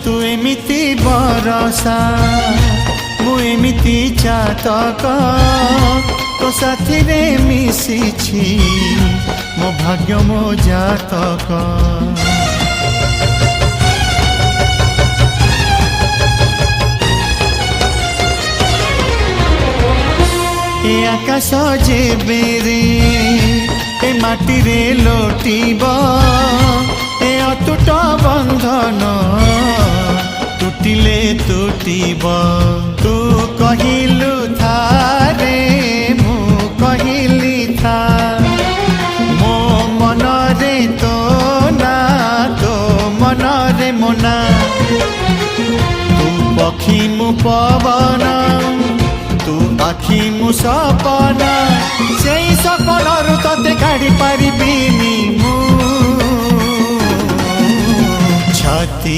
तू एमिति बरसा मु एमिति चातक तो साथी रे मिशिछि मो भाग्य मो जातक। ए आकाश जेबे रे ए माटी रे लोटिब ए अटूट बंधन टूटिले टूटिब। तू कहिलु था रे मु कहिली था मो मन रे तो ना तो मन रे मोना। तू पक्षी मु पवन तू आखि मु सपना से सपन तते काढ़ी पारिबिनी मु छाती।